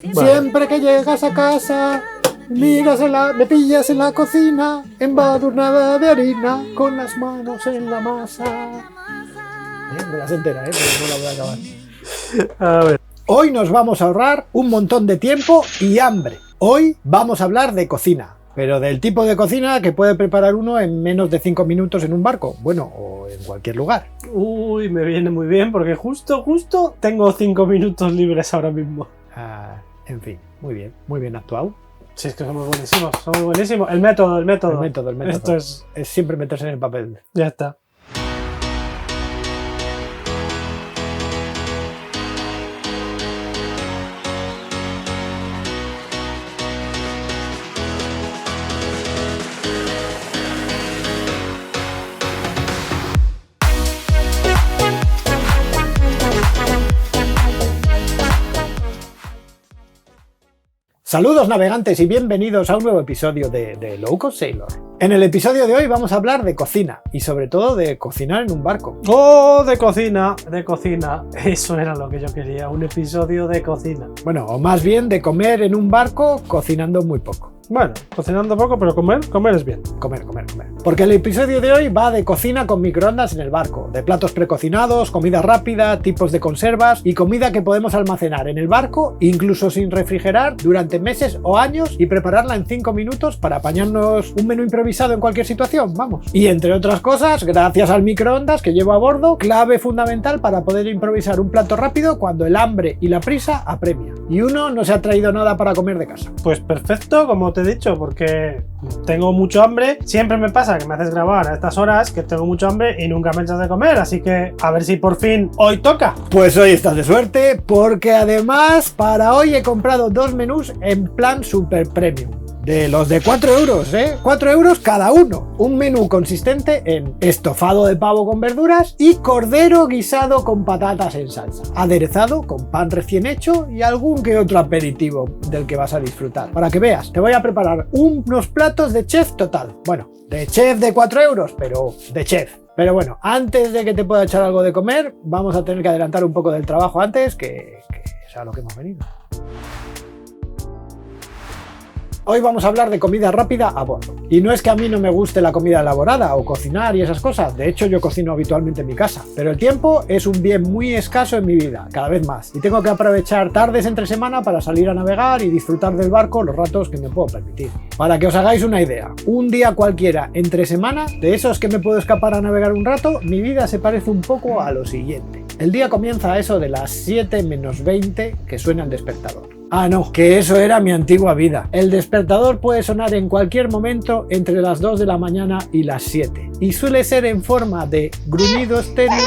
Siempre que llegas a casa, me pillas en la cocina, embadurnada de harina, con las manos en la masa. Me las entera, pero no la voy a acabar. A ver. Hoy nos vamos a ahorrar un montón de tiempo y hambre. Hoy vamos a hablar de cocina, pero del tipo de cocina que puede preparar uno en menos de 5 minutos en un barco, bueno, o en cualquier lugar. Uy, me viene muy bien porque justo tengo 5 minutos libres ahora mismo. En fin, muy bien actuado. Sí, es que somos buenísimos. El método. Esto es siempre meterse en el papel. Ya está. Saludos navegantes y bienvenidos a un nuevo episodio de Low Cost Sailor. En el episodio de hoy vamos a hablar de cocina y sobre todo de cocinar en un barco. ¡Oh, de cocina! Eso era lo que yo quería, un episodio de cocina. Bueno, o más bien de comer en un barco cocinando muy poco. Bueno, cocinando poco, pero comer es bien. Comer. Porque el episodio de hoy va de cocina con microondas en el barco, de platos precocinados, comida rápida, tipos de conservas y comida que podemos almacenar en el barco, incluso sin refrigerar, durante meses o años y prepararla en 5 minutos para apañarnos un menú improvisado en cualquier situación, vamos. Y entre otras cosas, gracias al microondas que llevo a bordo, clave fundamental para poder improvisar un plato rápido cuando el hambre y la prisa apremia. Y uno no se ha traído nada para comer de casa. Pues perfecto, como te he dicho, porque tengo mucho hambre. Siempre me pasa que me haces grabar a estas horas que tengo mucho hambre y nunca me echas de comer, así que a ver si por fin hoy toca. Pues hoy estás de suerte, porque además para hoy he comprado 2 menús en plan super premium. De los de 4 euros, 4 euros cada uno. Un menú consistente en estofado de pavo con verduras y cordero guisado con patatas en salsa, aderezado con pan recién hecho y algún que otro aperitivo del que vas a disfrutar. Para que veas, te voy a preparar unos platos de chef total. Bueno, de chef de 4 euros, pero de chef. Pero bueno, antes de que te pueda echar algo de comer, vamos a tener que adelantar un poco del trabajo antes, que es a lo que hemos venido. Hoy vamos a hablar de comida rápida a bordo. Y no es que a mí no me guste la comida elaborada o cocinar y esas cosas, de hecho yo cocino habitualmente en mi casa, pero el tiempo es un bien muy escaso en mi vida, cada vez más, y tengo que aprovechar tardes entre semana para salir a navegar y disfrutar del barco los ratos que me puedo permitir. Para que os hagáis una idea, un día cualquiera entre semana, de esos que me puedo escapar a navegar un rato, mi vida se parece un poco a lo siguiente. El día comienza a eso de las 7 menos 20 que suena el despertador. Ah, no, que eso era mi antigua vida. El despertador puede sonar en cualquier momento entre las 2 de la mañana y las 7. Y suele ser en forma de gruñidos tenues,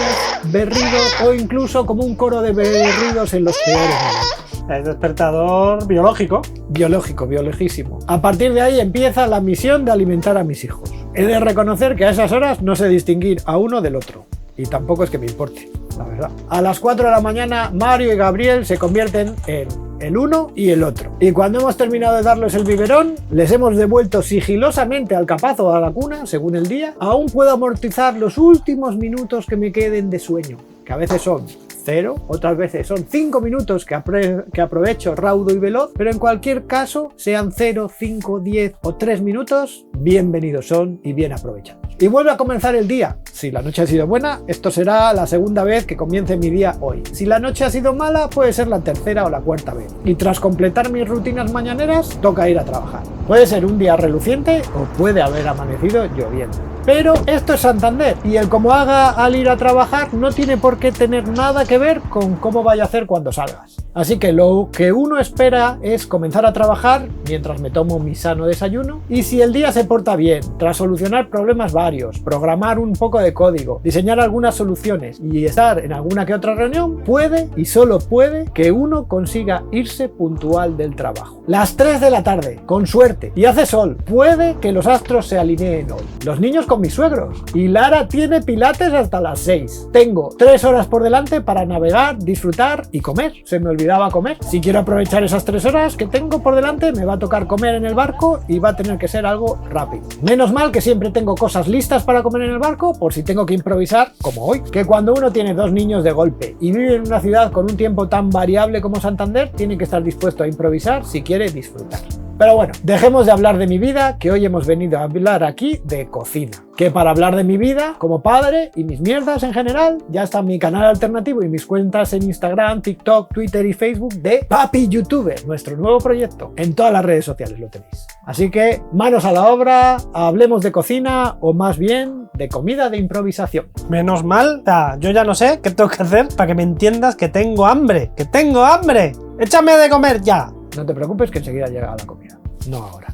berridos o incluso como un coro de berridos en los peores momentos. Es despertador biológico. Biologísimo. A partir de ahí empieza la misión de alimentar a mis hijos. He de reconocer que a esas horas no sé distinguir a uno del otro. Y tampoco es que me importe, la verdad. A las 4 de la mañana, Mario y Gabriel se convierten en el uno y el otro. Y cuando hemos terminado de darles el biberón, les hemos devuelto sigilosamente al capaz o a la cuna, según el día. Aún puedo amortizar los últimos minutos que me queden de sueño, que a veces son 0, otras veces son 5 minutos que aprovecho raudo y veloz, pero en cualquier caso, sean 0, 5, 10 o 3 minutos, bienvenidos son y bien aprovechados. Y vuelve a comenzar el día. Si la noche ha sido buena, esto será la segunda vez que comience mi día hoy. Si la noche ha sido mala, puede ser la tercera o la cuarta vez. Y tras completar mis rutinas mañaneras, toca ir a trabajar. Puede ser un día reluciente o puede haber amanecido lloviendo. Pero esto es Santander y el cómo haga al ir a trabajar no tiene por qué tener nada que ver con cómo vaya a hacer cuando salgas. Así que lo que uno espera es comenzar a trabajar mientras me tomo mi sano desayuno y si el día se porta bien, tras solucionar problemas varios, programar un poco de código, diseñar algunas soluciones y estar en alguna que otra reunión, puede y solo puede que uno consiga irse puntual del trabajo. Las 3 de la tarde, con suerte, y hace sol, puede que los astros se alineen hoy. Los niños con mis suegros y Lara tiene pilates hasta las 6. Tengo 3 horas por delante para navegar, disfrutar y comer. Se me olvidó olvidaba comer. Si quiero aprovechar esas 3 horas que tengo por delante, me va a tocar comer en el barco y va a tener que ser algo rápido. Menos mal que siempre tengo cosas listas para comer en el barco por si tengo que improvisar, como hoy. Que cuando uno tiene 2 niños de golpe y vive en una ciudad con un tiempo tan variable como Santander, tiene que estar dispuesto a improvisar si quiere disfrutar. Pero bueno, dejemos de hablar de mi vida, que hoy hemos venido a hablar aquí de cocina. Que para hablar de mi vida como padre y mis mierdas en general, ya está mi canal alternativo y mis cuentas en Instagram, TikTok, Twitter y Facebook de Papi YouTuber, nuestro nuevo proyecto. En todas las redes sociales lo tenéis. Así que manos a la obra, hablemos de cocina o más bien de comida de improvisación. Menos mal, yo ya no sé qué tengo que hacer para que me entiendas que tengo hambre. ¡Que tengo hambre! ¡Échame de comer ya! No te preocupes que enseguida llega la comida, no ahora.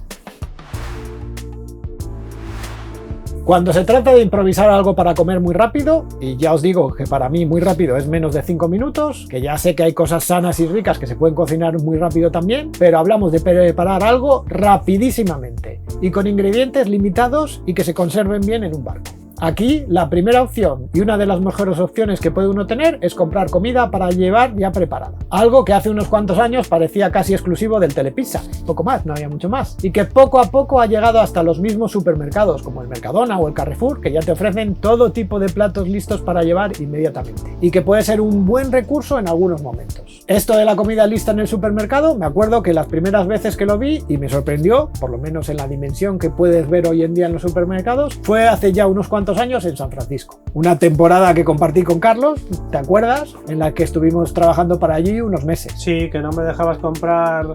Cuando se trata de improvisar algo para comer muy rápido, y ya os digo que para mí muy rápido es menos de 5 minutos, que ya sé que hay cosas sanas y ricas que se pueden cocinar muy rápido también, pero hablamos de preparar algo rapidísimamente y con ingredientes limitados y que se conserven bien en un barco. Aquí la primera opción y una de las mejores opciones que puede uno tener es comprar comida para llevar ya preparada. Algo que hace unos cuantos años parecía casi exclusivo del Telepizza, poco más, no había mucho más. Y que poco a poco ha llegado hasta los mismos supermercados como el Mercadona o el Carrefour, que ya te ofrecen todo tipo de platos listos para llevar inmediatamente. Y que puede ser un buen recurso en algunos momentos. Esto de la comida lista en el supermercado, me acuerdo que las primeras veces que lo vi y me sorprendió, por lo menos en la dimensión que puedes ver hoy en día en los supermercados, fue hace ya unos cuantos años en San Francisco. Una temporada que compartí con Carlos, ¿te acuerdas? En la que estuvimos trabajando para allí unos meses. Sí, que no me dejabas comprar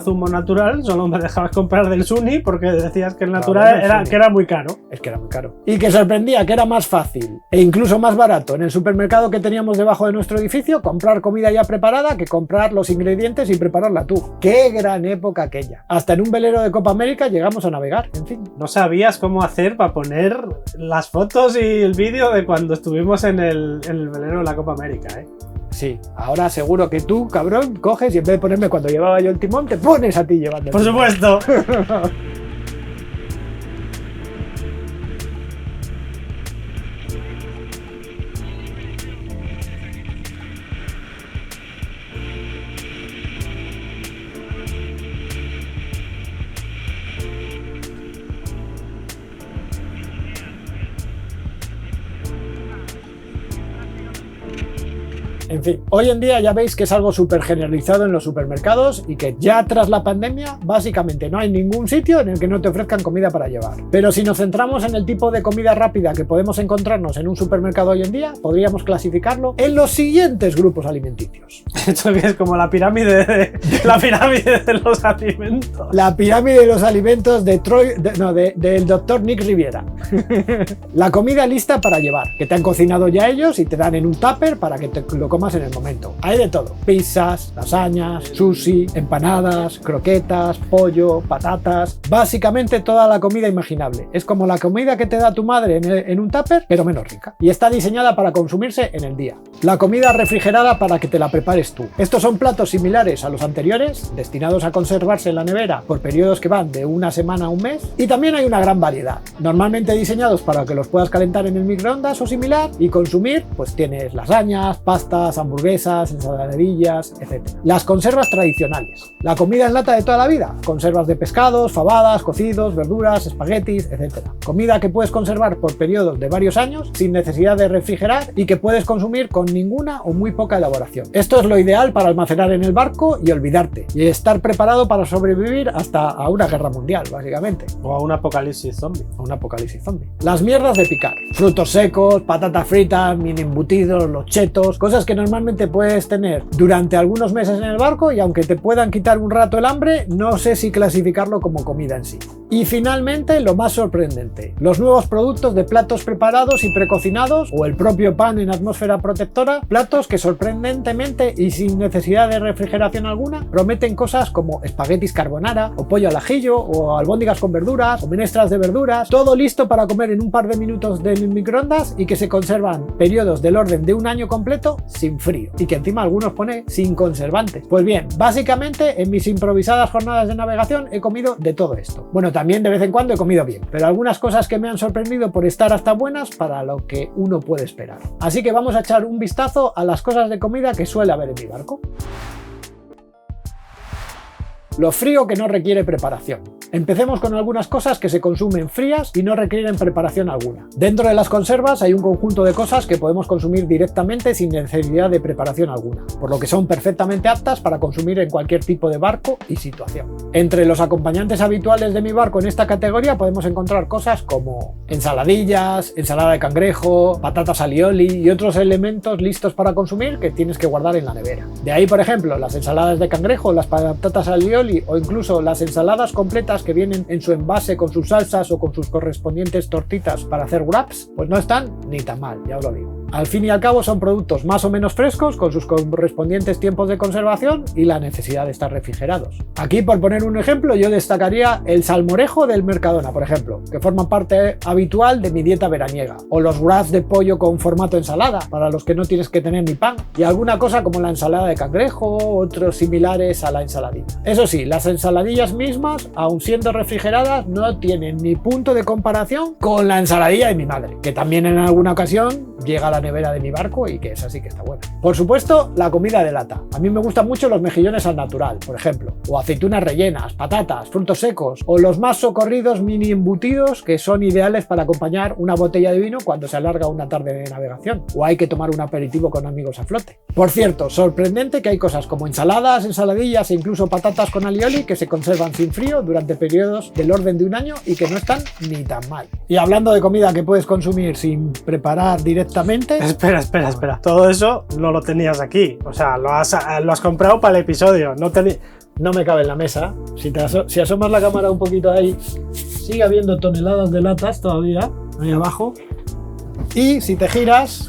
zumo natural, solo me dejabas comprar del Suni porque decías que el natural era muy caro. Es que era muy caro. Y que sorprendía que era más fácil e incluso más barato en el supermercado que teníamos debajo de nuestro edificio comprar comida ya preparada que comprar los ingredientes y prepararla tú. ¡Qué gran época aquella! Hasta en un velero de Copa América llegamos a navegar, en fin. No sabías cómo hacer para poner las fotos y el vídeo de cuando estuvimos en el velero de la Copa América, ¿eh? Sí, ahora seguro que tú, cabrón, coges y en vez de ponerme cuando llevaba yo el timón, te pones a ti llevando el ¡Por timón. supuesto! En fin, hoy en día ya veis que es algo súper generalizado en los supermercados y que ya tras la pandemia básicamente no hay ningún sitio en el que no te ofrezcan comida para llevar. Pero si nos centramos en el tipo de comida rápida que podemos encontrarnos en un supermercado hoy en día, podríamos clasificarlo en los siguientes grupos alimenticios. Esto que es como la pirámide de los alimentos. La pirámide de los alimentos del doctor Nick Riviera. La comida lista para llevar, que te han cocinado ya ellos y te dan en un tupper para que te lo comas en el momento. Hay de todo: pizzas, lasañas, sushi, empanadas, croquetas, pollo, patatas, básicamente toda la comida imaginable. Es como la comida que te da tu madre en un tupper, pero menos rica. Y está diseñada para consumirse en el día. La comida refrigerada para que te la prepares tú. Estos son platos similares a los anteriores, destinados a conservarse en la nevera por periodos que van de una semana a un mes. Y también hay una gran variedad, normalmente diseñados para que los puedas calentar en el microondas o similar y consumir. Pues tienes lasañas, pastas, hamburguesas, ensaladillas, etc. Las conservas tradicionales. La comida en lata de toda la vida. Conservas de pescados, fabadas, cocidos, verduras, espaguetis, etc. Comida que puedes conservar por periodos de varios años sin necesidad de refrigerar y que puedes consumir con ninguna o muy poca elaboración. Esto es lo ideal para almacenar en el barco y olvidarte. Y estar preparado para sobrevivir hasta a una guerra mundial, básicamente. O a un apocalipsis zombie. O un apocalipsis zombie. Las mierdas de picar. Frutos secos, patatas fritas, mini embutidos, los chetos, cosas que normalmente puedes tener durante algunos meses en el barco y aunque te puedan quitar un rato el hambre, no sé si clasificarlo como comida en sí. Y finalmente, lo más sorprendente, los nuevos productos de platos preparados y precocinados o el propio pan en atmósfera protectora, platos que sorprendentemente y sin necesidad de refrigeración alguna prometen cosas como espaguetis carbonara o pollo al ajillo o albóndigas con verduras o menestras de verduras, todo listo para comer en un par de minutos del microondas y que se conservan periodos del orden de un año completo sin frío y que encima algunos pone sin conservantes. Pues bien, básicamente en mis improvisadas jornadas de navegación he comido de todo esto. Bueno, también de vez en cuando he comido bien, pero algunas cosas que me han sorprendido por estar hasta buenas para lo que uno puede esperar. Así que vamos a echar un vistazo a las cosas de comida que suele haber en mi barco. Lo frío que no requiere preparación. Empecemos con algunas cosas que se consumen frías y no requieren preparación alguna. Dentro de las conservas hay un conjunto de cosas que podemos consumir directamente sin necesidad de preparación alguna, por lo que son perfectamente aptas para consumir en cualquier tipo de barco y situación. Entre los acompañantes habituales de mi barco en esta categoría podemos encontrar cosas como ensaladillas, ensalada de cangrejo, patatas alioli y otros elementos listos para consumir que tienes que guardar en la nevera. De ahí, por ejemplo, las ensaladas de cangrejo, las patatas alioli o incluso las ensaladas completas que vienen en su envase con sus salsas o con sus correspondientes tortitas para hacer wraps, pues no están ni tan mal, ya os lo digo. Al fin y al cabo son productos más o menos frescos con sus correspondientes tiempos de conservación y la necesidad de estar refrigerados. Aquí, por poner un ejemplo, yo destacaría el salmorejo del Mercadona, por ejemplo, que forman parte habitual de mi dieta veraniega, o los wraps de pollo con formato ensalada, para los que no tienes que tener ni pan, y alguna cosa como la ensalada de cangrejo o otros similares a la ensaladilla. Eso sí, las ensaladillas mismas, aun siendo refrigeradas, no tienen ni punto de comparación con la ensaladilla de mi madre, que también en alguna ocasión llega a la nevera de mi barco y que esa sí que está buena. Por supuesto, la comida de lata. A mí me gustan mucho los mejillones al natural, por ejemplo, o aceitunas rellenas, patatas, frutos secos, o los más socorridos mini embutidos que son ideales para acompañar una botella de vino cuando se alarga una tarde de navegación, o hay que tomar un aperitivo con amigos a flote. Por cierto, sorprendente que hay cosas como ensaladas, ensaladillas e incluso patatas con alioli que se conservan sin frío durante periodos del orden de un año y que no están ni tan mal. Y hablando de comida que puedes consumir sin preparar directamente... Espera. Todo eso no lo tenías aquí. O sea, lo has comprado para el episodio. No me cabe en la mesa. Si asomas la cámara un poquito ahí, sigue habiendo toneladas de latas todavía, ahí abajo. Y si te giras...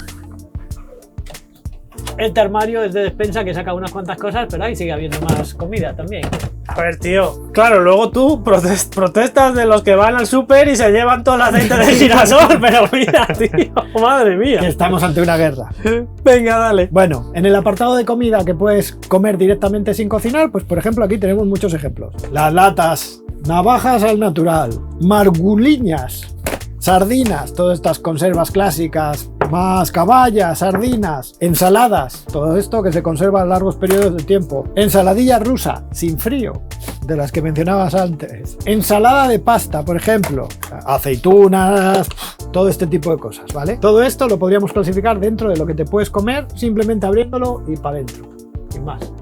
Este armario es de despensa que saca unas cuantas cosas, pero ahí sigue habiendo más comida también. A ver, tío, claro, luego tú protestas de los que van al súper y se llevan todo el aceite de girasol, pero mira, tío, madre mía. Estamos ante una guerra. Venga, dale. Bueno, en el apartado de comida que puedes comer directamente sin cocinar, pues por ejemplo aquí tenemos muchos ejemplos. Las latas, navajas al natural, marguliñas, sardinas, todas estas conservas clásicas, más caballas, sardinas, ensaladas, todo esto que se conserva a largos periodos de tiempo, ensaladilla rusa, sin frío, de las que mencionabas antes, ensalada de pasta, por ejemplo, aceitunas, todo este tipo de cosas, ¿vale? Todo esto lo podríamos clasificar dentro de lo que te puedes comer simplemente abriéndolo y para adentro, sin más.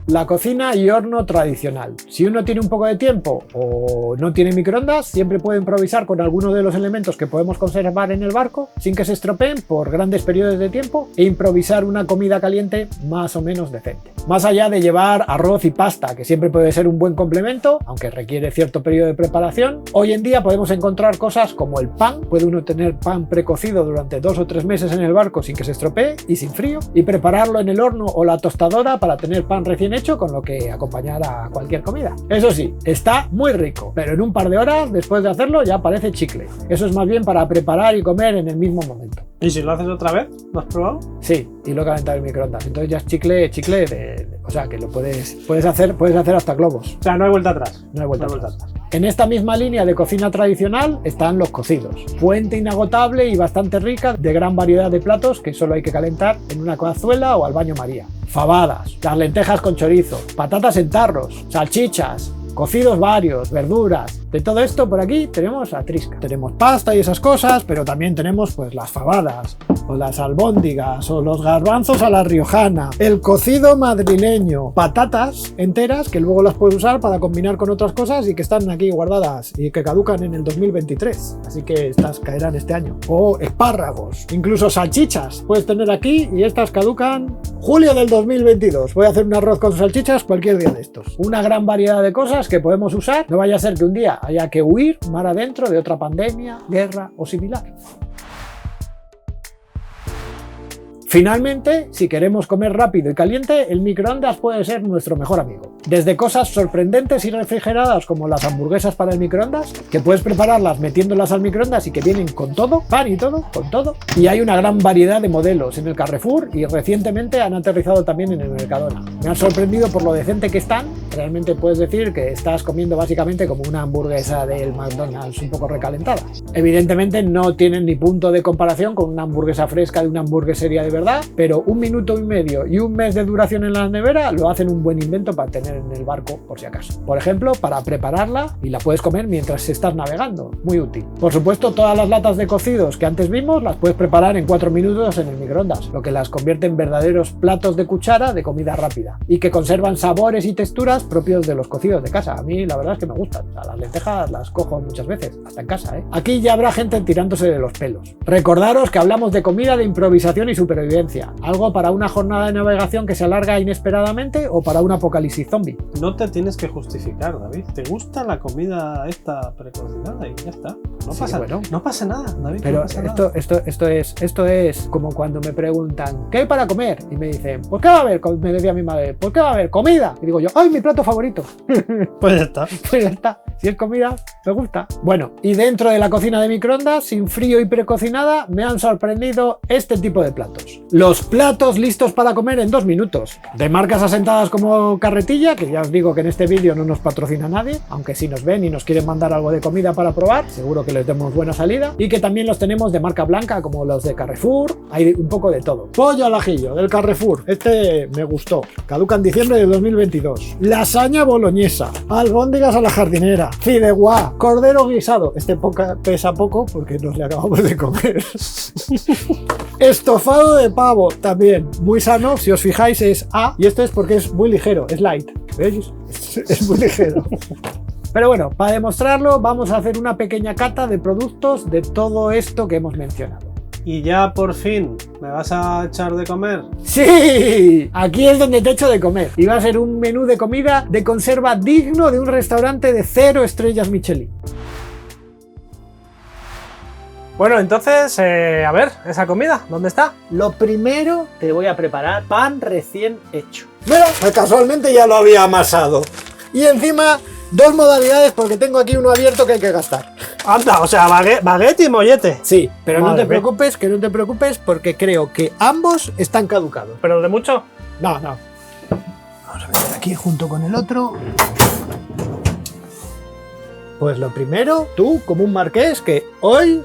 La cocina y horno tradicional. Si uno tiene un poco de tiempo o no tiene microondas, siempre puede improvisar con alguno de los elementos que podemos conservar en el barco sin que se estropeen por grandes periodos de tiempo e improvisar una comida caliente más o menos decente. Más allá de llevar arroz y pasta, que siempre puede ser un buen complemento, aunque requiere cierto periodo de preparación, hoy en día podemos encontrar cosas como el pan. Puede uno tener pan precocido durante 2 o 3 meses en el barco sin que se estropee y sin frío, y prepararlo en el horno o la tostadora para tener pan recién hecho con lo que acompañar a cualquier comida. Eso sí, está muy rico, pero en un par de horas después de hacerlo ya parece chicle. Eso es más bien para preparar y comer en el mismo momento. ¿Y si lo haces otra vez? ¿Lo has probado? Sí, y lo he calentado en microondas. Entonces ya es chicle o sea, que lo puedes hacer hasta globos. O sea, no hay vuelta atrás. No hay vuelta atrás. En esta misma línea de cocina tradicional están los cocidos. Fuente inagotable y bastante rica de gran variedad de platos que solo hay que calentar en una cazuela o al baño María. Fabadas, las lentejas con chorizo, patatas en tarros, salchichas, cocidos varios, verduras. De todo esto por aquí tenemos a trisca. Tenemos pasta y esas cosas, pero también tenemos pues las fabadas, o las albóndigas, o los garbanzos a la riojana, el cocido madrileño, patatas enteras que luego las puedes usar para combinar con otras cosas y que están aquí guardadas y que caducan en el 2023. Así que estas caerán este año. O espárragos, incluso salchichas puedes tener aquí y estas caducan julio del 2022. Voy a hacer un arroz con salchichas cualquier día de estos. Una gran variedad de cosas que podemos usar. No vaya a ser que un día haya que huir mar adentro de otra pandemia, guerra o similar. Finalmente, si queremos comer rápido y caliente, el microondas puede ser nuestro mejor amigo. Desde cosas sorprendentes y refrigeradas como las hamburguesas para el microondas, que puedes prepararlas metiéndolas al microondas y que vienen con todo, pan y todo, con todo. Y hay una gran variedad de modelos en el Carrefour y recientemente han aterrizado también en el Mercadona. Me han sorprendido por lo decente que están Realmente puedes decir que estás comiendo básicamente como una hamburguesa del McDonald's un poco recalentada. Evidentemente no tienen ni punto de comparación con una hamburguesa fresca de una hamburguesería de verdad, pero 1 minuto y medio y 1 mes de duración en la nevera lo hacen un buen invento para tener en el barco por si acaso. Por ejemplo, para prepararla y la puedes comer mientras estás navegando. Muy útil. Por supuesto, todas las latas de cocidos que antes vimos las puedes preparar en 4 minutos en el microondas, lo que las convierte en verdaderos platos de cuchara de comida rápida y que conservan sabores y texturas propios de los cocidos de casa. A mí la verdad es que me gustan. O sea, las lentejas las cojo muchas veces, hasta en casa, ¿eh? Aquí ya habrá gente tirándose de los pelos. Recordaros que hablamos de comida de improvisación y supervivencia. Algo para una jornada de navegación que se alarga inesperadamente o para un apocalipsis zombie. No te tienes que justificar, David. ¿Te gusta la comida esta precocinada? Y ya está. No, Sí, pasa, bueno. no pasa nada, David. Pero no pasa nada. esto es como cuando me preguntan ¿qué hay para comer? Y me dicen ¿por qué va a haber? Me decía mi madre, ¿por qué va a haber comida? Y digo yo, ¡ay, mi plato favorito! Pues ya está. Pues ya está, si es comida, me gusta. Bueno, y dentro de la cocina de microondas, sin frío y precocinada, me han sorprendido este tipo de platos. Los platos listos para comer en 2 minutos. De marcas asentadas como Carretilla, que ya os digo que en este vídeo no nos patrocina nadie, aunque si nos ven y nos quieren mandar algo de comida para probar, seguro que les demos buena salida. Y que también los tenemos de marca blanca, como los de Carrefour, hay un poco de todo. Pollo al ajillo, del Carrefour. Este me gustó. Caduca en diciembre de 2022. Lasaña boloñesa. Albóndigas a la jardinera. Fideuá. Cordero guisado. Este pesa poco porque nos le acabamos de comer. Estofado de pavo. También muy sano. Si os fijáis es A. Y esto es porque es muy ligero. Es light. ¿Veis? Es muy ligero. Pero bueno, para demostrarlo vamos a hacer una pequeña cata de productos de todo esto que hemos mencionado. Y ya por fin, ¿me vas a echar de comer? ¡Sí! Aquí es donde te echo de comer. Y va a ser un menú de comida de conserva digno de un restaurante de 0 estrellas Michelin. Bueno, entonces, a ver, esa comida, ¿dónde está? Lo primero te voy a preparar pan recién hecho. Mira, casualmente ya lo había amasado. Y encima, 2 modalidades porque tengo aquí uno abierto que hay que gastar. Anda, o sea, baguette y mollete. Sí, pero no Madre te mía. preocupes, que no te preocupes porque creo que ambos están caducados. ¿Pero de mucho? No. Vamos a meter aquí junto con el otro. Pues lo primero, tú como un marqués, que hoy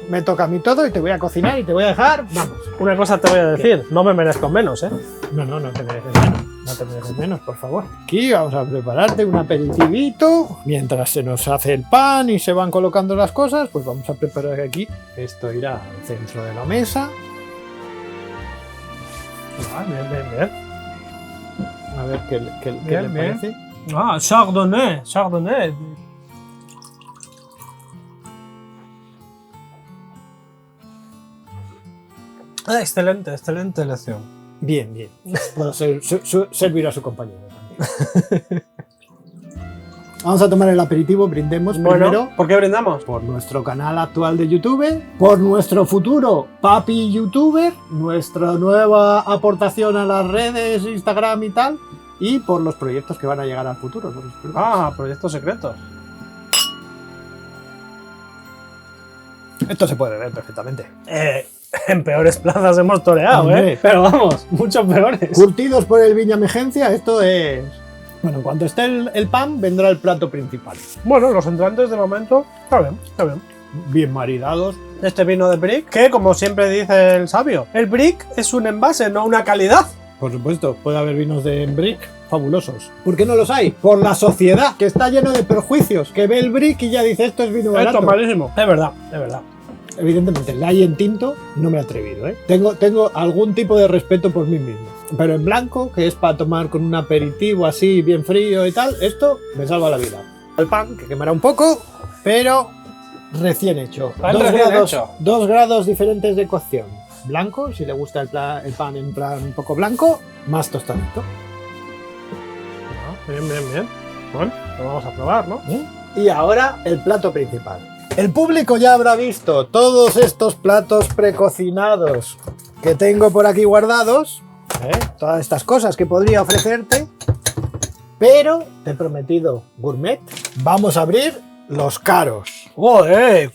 me toca a mí todo y te voy a cocinar y te voy a dejar, vamos. Una cosa te voy a decir, no me merezco menos, ¿eh? No te mereces menos. No te mereces menos, por favor. Aquí vamos a prepararte un aperitivito. Mientras se nos hace el pan y se van colocando las cosas, pues vamos a preparar aquí. Esto irá al centro de la mesa. Ah, bien. A ver qué Bien, le bien. parece. Ah, Chardonnay. Ah, excelente elección. Bien. Puedo servir a su compañero también. Vamos a tomar el aperitivo, brindemos primero Bueno, ¿por qué brindamos? por nuestro canal actual de YouTube, por nuestro futuro papi youtuber, nuestra nueva aportación a las redes, Instagram y tal, y por los proyectos que van a llegar al futuro. Ah, proyectos secretos. Esto se puede ver perfectamente. En peores plazas hemos toreado, Hombre. ¿eh? Pero vamos, mucho peores. Curtidos por el Viña Megencia, esto es... Bueno, en cuanto esté el pan, vendrá el plato principal. Bueno, los entrantes de momento, está bien. Bien maridados. Este vino de Brick, que como siempre dice el sabio, el Brick es un envase, no una calidad. Por supuesto, puede haber vinos de Brick fabulosos. ¿Por qué no los hay? Por la sociedad, que está lleno de perjuicios, que ve el Brick y ya dice esto es vino barato. Esto es malísimo. Es verdad. Evidentemente, la hay en tinto, no me he atrevido, ¿eh? Tengo algún tipo de respeto por mí mismo. Pero en blanco, que es para tomar con un aperitivo así, bien frío y tal, esto me salva la vida. El pan, que quemará un poco, pero recién hecho. Pan recién hecho. 2 grados diferentes de cocción. Blanco, si le gusta el pan en plan un poco blanco, más tostadito. Bien. Bueno, lo vamos a probar, ¿no? Y ahora el plato principal. El público ya habrá visto todos estos platos precocinados que tengo por aquí guardados, todas estas cosas que podría ofrecerte, pero te he prometido gourmet. Vamos a abrir los caros.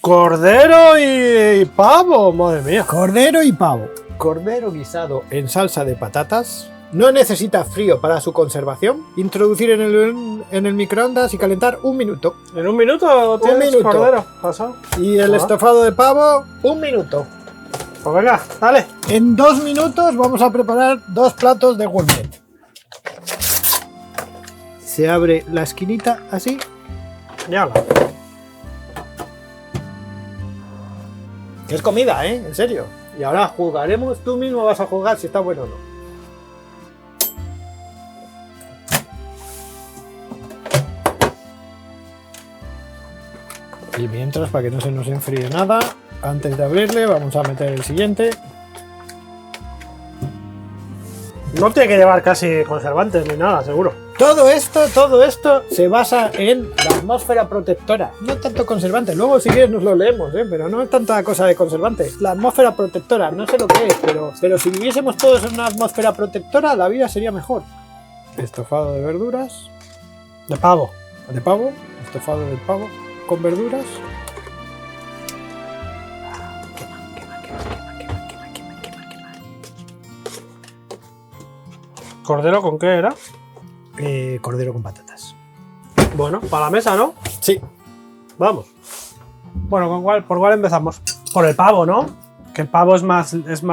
Cordero y pavo, madre mía. Cordero y pavo. Cordero guisado en salsa de patatas, No necesita frío para su conservación. Introducir en el microondas y calentar 1 minuto. ¿En 1 minuto tienes minuto. cordero? ¿Pasó? Y el estofado de pavo, 1 minuto. Pues venga, dale. En 2 minutos vamos a preparar 2 platos de gourmet. Se abre la esquinita así. Ya la. Que es comida, ¿eh? En serio. Y ahora jugaremos, tú mismo vas a jugar si está bueno o no. Y mientras, para que no se nos enfríe nada, antes de abrirle, vamos a meter el siguiente. No tiene que llevar casi conservantes ni nada, seguro. Todo esto se basa en la atmósfera protectora. No tanto conservante. Luego, si quieres, nos lo leemos, ¿eh? Pero no es tanta cosa de conservante. La atmósfera protectora, no sé lo que es, pero si viviésemos todos en una atmósfera protectora, la vida sería mejor. Estofado de verduras. De pavo. De pavo. Estofado de pavo con verduras. ¿Cordero con qué era? Cordero con patatas. Bueno, para la mesa, ¿no? Sí. Vamos. Bueno, ¿por cuál empezamos? Por el pavo, ¿no? Que el pavo es más ¿Es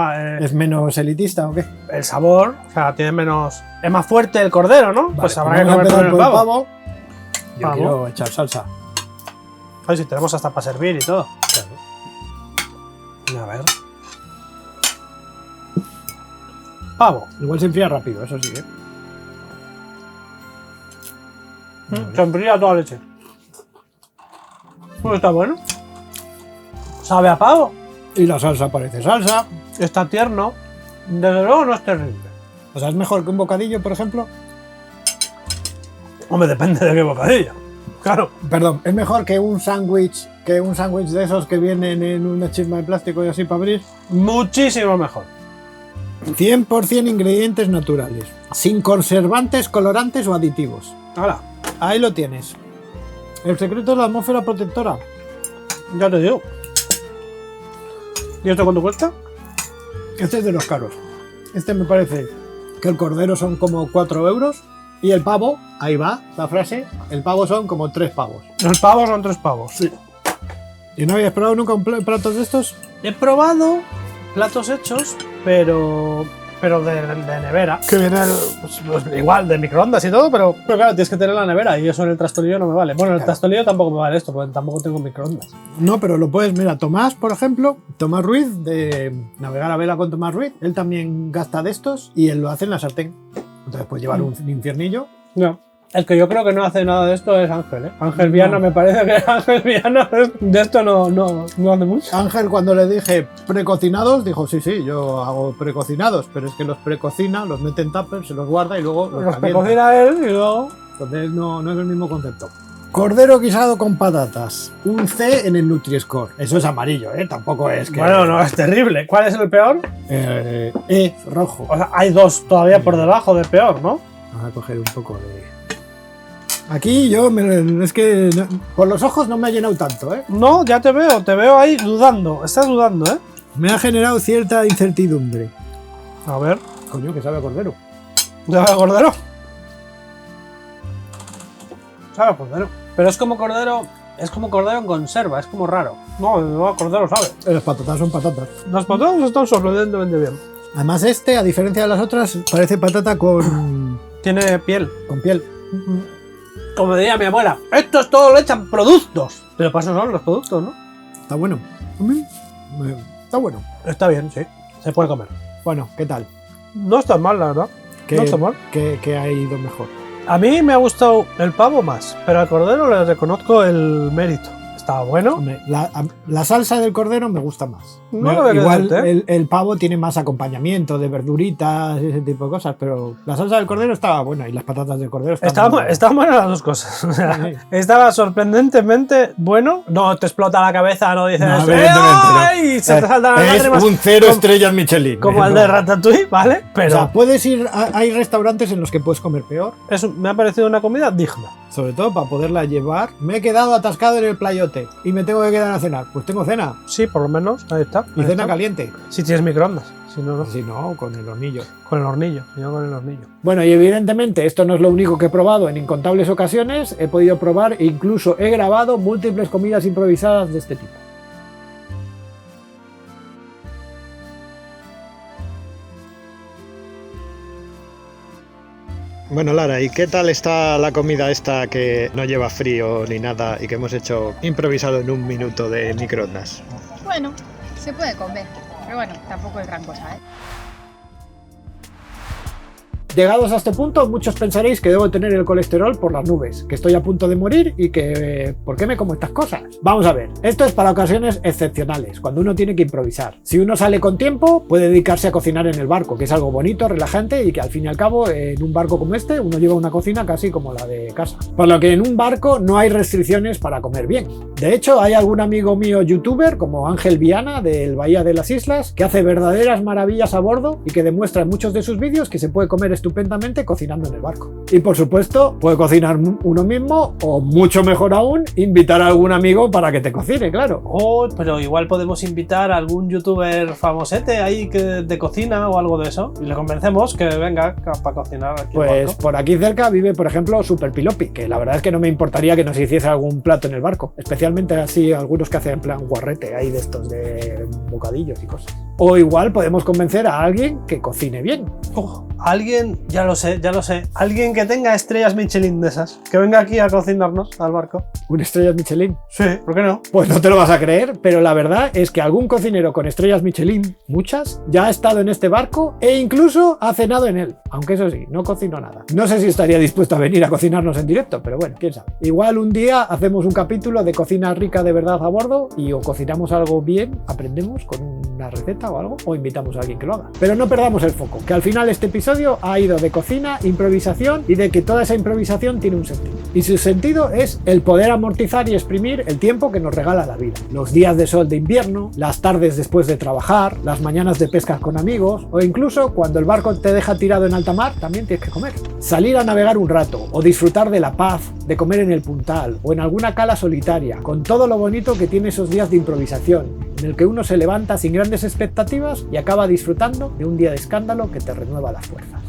menos elitista o qué? el sabor, o sea, tiene menos. Es más fuerte el cordero, ¿no? Vale, pues habrá que vamos a comer empezar primero el por pavo. Yo Pavo. quiero echar salsa. Ay, si tenemos hasta para servir y todo. Claro. A ver. Pavo. Igual se enfría rápido, eso sí, ¿eh? Se enfría toda leche. Pues está bueno. Sabe a pavo. Y la salsa parece salsa. Está tierno. Desde luego no es terrible. O sea, es mejor que un bocadillo, por ejemplo. Hombre, depende de qué bocadillo. Claro. Perdón, es mejor que un sándwich de esos que vienen en una chisma de plástico y así para abrir. Muchísimo mejor. 100% ingredientes naturales, sin conservantes, colorantes o aditivos. Ahora, Ahí lo tienes. El secreto es la atmósfera protectora. ya te digo. ¿Y esto cuánto cuesta? Este es de los caros. Este me parece que el cordero son como 4 euros y el pavo, ahí va la frase, el pavo son como 3 pavos. Los pavos son 3 pavos. Sí. ¿Y no habías probado nunca un platos de estos? He probado platos hechos, pero de nevera. Que viene pues igual de microondas y todo, pero claro, tienes que tener la nevera y eso en el trastolillo no me vale. Bueno, en el trastolillo tampoco me vale esto, porque tampoco tengo microondas. No, pero lo puedes, mira, Tomás, por ejemplo, Tomás Ruiz, de Navegar a Vela con Tomás Ruiz, él también gasta de estos y él lo hace en la sartén. Entonces puedes llevar un infiernillo. No. El que yo creo que no hace nada de esto es Ángel, ¿eh? Ángel Viana, me parece que Ángel Viana de esto no hace mucho. Ángel, cuando le dije precocinados, dijo, sí, yo hago precocinados, pero es que los precocina, los mete en tupper, se los guarda y luego Los calienta. precocina él y luego... Entonces no es el mismo concepto. Cordero guisado con patatas. Un C en el Nutri-Score. Eso es amarillo, ¿eh? Tampoco es que... Bueno, no, es terrible. ¿Cuál es el peor? Rojo. O sea, hay 2 todavía por debajo de peor, ¿no? Vamos a coger un poco de... Aquí es que por los ojos no me ha llenado tanto, ¿eh? No, ya te veo ahí dudando. Estás dudando, ¿eh? Me ha generado cierta incertidumbre. A ver, Coño, que sabe a cordero. ¿sabe a cordero? Sabe a cordero. Pero es como cordero en conserva, es como raro. No, a cordero sabe. Las patatas son patatas. Las patatas están sorprendentemente bien. Además a diferencia de las otras, parece patata con Tiene piel. piel. Como diría mi abuela, estos todo le echan productos. Pero para eso son los productos, ¿no? Está bueno. Está bueno. Está bien, sí. Se puede comer. Bueno, ¿qué tal? No está mal, la verdad. No está mal. ¿Qué ha ido mejor? A mí me ha gustado el pavo más, pero al cordero le reconozco el mérito. Estaba bueno. Hombre, la salsa del cordero me gusta más. No lo voy a Igual decirte, el pavo tiene más acompañamiento de verduritas y ese tipo de cosas, pero la salsa del cordero estaba buena y las patatas del cordero estaban Estaban buenas las dos cosas. O sea, Sí. estaba sorprendentemente bueno. No te explota la cabeza, no dices. No, evidentemente no. ¡Ay! Se te saltan las lágrimas. un 0 estrellas Michelin. Como el de Ratatouille, ¿vale? Pero O sea, puedes ir hay restaurantes en los que puedes comer peor. me ha parecido una comida digna. Sobre todo para poderla llevar. Me he quedado atascado en el playote y me tengo que quedar a cenar. Pues tengo cena. Sí, por lo menos, ahí está. Y cena caliente. Si tienes microondas. Si no, no. Si no, con el hornillo. Con el hornillo, yo con el hornillo. Bueno, y evidentemente esto no es lo único que he probado en incontables ocasiones. He podido probar e incluso he grabado múltiples comidas improvisadas de este tipo. Bueno, Lara, ¿y qué tal está la comida esta que no lleva frío ni nada y que hemos hecho improvisado en un minuto de microondas? Bueno, se puede comer, pero bueno, tampoco es gran cosa, ¿eh? Llegados a este punto, muchos pensaréis que debo tener el colesterol por las nubes, que estoy a punto de morir y que ¿por qué me como estas cosas? Vamos a ver, esto es para ocasiones excepcionales, cuando uno tiene que improvisar. Si uno sale con tiempo, puede dedicarse a cocinar en el barco, que es algo bonito, relajante y que al fin y al cabo, en un barco como este, uno lleva una cocina casi como la de casa. Por lo que en un barco no hay restricciones para comer bien. De hecho, hay algún amigo mío youtuber, como Ángel Viana, del Bahía de las Islas, que hace verdaderas maravillas a bordo y que demuestra en muchos de sus vídeos que se puede comer estupendamente cocinando en el barco. Y por supuesto, puede cocinar uno mismo o, mucho mejor aún, invitar a algún amigo para que te cocine, claro. Oh, pero igual podemos invitar a algún youtuber famosete ahí de cocina o algo de eso y le convencemos que venga para cocinar aquí. Pues por aquí cerca vive, por ejemplo, Super Pilopi, que la verdad es que no me importaría que nos hiciese algún plato en el barco, especialmente así algunos que hacen en plan guarrete, ahí de estos de bocadillos y cosas. O igual podemos convencer a alguien que cocine bien. Oh, alguien, ya lo sé, alguien que tenga estrellas Michelin de esas, que venga aquí a cocinarnos al barco. ¿Un estrellas Michelin? Sí, ¿por qué no? Pues no te lo vas a creer, pero la verdad es que algún cocinero con estrellas Michelin, muchas, ya ha estado en este barco e incluso ha cenado en él, aunque eso sí, no cocinó nada. No sé si estaría dispuesto a venir a cocinarnos en directo, pero bueno, quién sabe. Igual un día hacemos un capítulo de cocina rica de verdad a bordo y o cocinamos algo bien, aprendemos con una receta o algo, o invitamos a alguien que lo haga. Pero no perdamos el foco, que al final este episodio ha ido de cocina, improvisación y de que toda esa improvisación tiene un sentido. Y su sentido es el poder amortizar y exprimir el tiempo que nos regala la vida. Los días de sol de invierno, las tardes después de trabajar, las mañanas de pesca con amigos o incluso cuando el barco te deja tirado en alta mar, también tienes que comer. Salir a navegar un rato o disfrutar de la paz, de comer en el puntal o en alguna cala solitaria, con todo lo bonito que tiene esos días de improvisación, en el que uno se levanta sin grandes expectativas y acaba disfrutando de un día de escándalo que te renueva las fuerzas.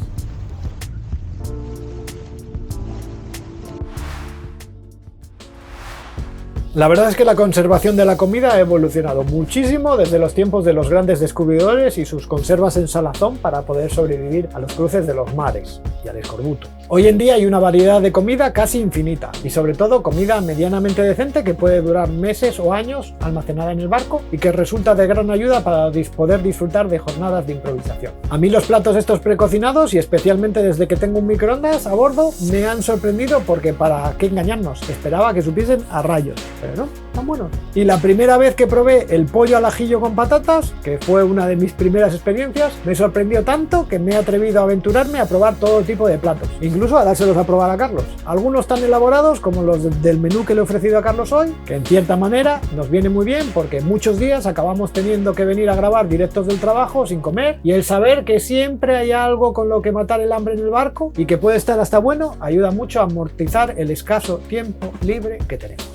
La verdad es que la conservación de la comida ha evolucionado muchísimo desde los tiempos de los grandes descubridores y sus conservas en salazón para poder sobrevivir a los cruces de los mares y al escorbuto. Hoy en día hay una variedad de comida casi infinita y sobre todo comida medianamente decente que puede durar meses o años almacenada en el barco y que resulta de gran ayuda para poder disfrutar de jornadas de improvisación. A mí los platos estos precocinados y especialmente desde que tengo un microondas a bordo me han sorprendido porque para qué engañarnos, esperaba que supiesen a rayos. Pero no, tan buenos. Y la primera vez que probé el pollo al ajillo con patatas, que fue una de mis primeras experiencias, me sorprendió tanto que me he atrevido a aventurarme a probar todo tipo de platos, incluso a dárselos a probar a Carlos. Algunos tan elaborados como los del menú que le he ofrecido a Carlos hoy, que en cierta manera nos viene muy bien porque muchos días acabamos teniendo que venir a grabar directos del trabajo sin comer y el saber que siempre hay algo con lo que matar el hambre en el barco y que puede estar hasta bueno, ayuda mucho a amortizar el escaso tiempo libre que tenemos.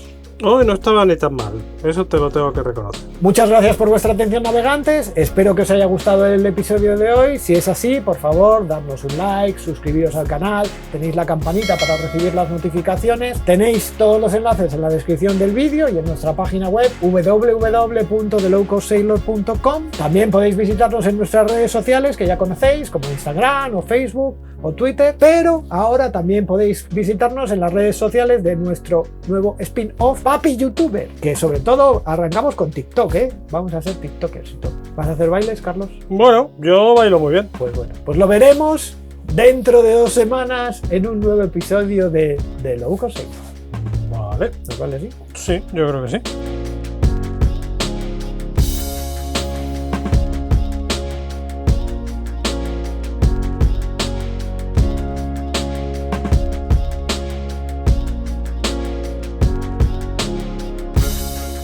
Hoy no estaba ni tan mal, eso te lo tengo que reconocer. Muchas gracias por vuestra atención, navegantes. Espero que os haya gustado el episodio de hoy. Si es así, por favor, dadnos un like, suscribiros al canal, tenéis la campanita para recibir las notificaciones, tenéis todos los enlaces en la descripción del vídeo y en nuestra página web www.thelowcostsailor.com. También podéis visitarnos en nuestras redes sociales que ya conocéis, como Instagram o Facebook o Twitter, pero ahora también podéis visitarnos en las redes sociales de nuestro nuevo spin-off Papi Youtuber, que sobre todo arrancamos con TikTok, vamos a ser TikTokers y todo. ¿Vas a hacer bailes, Carlos? Bueno, yo bailo muy bien. Pues bueno, pues lo veremos dentro de 2 semanas en un nuevo episodio de The Low Cost Sailor. Vale. ¿Nos vale así? Sí, yo creo que sí.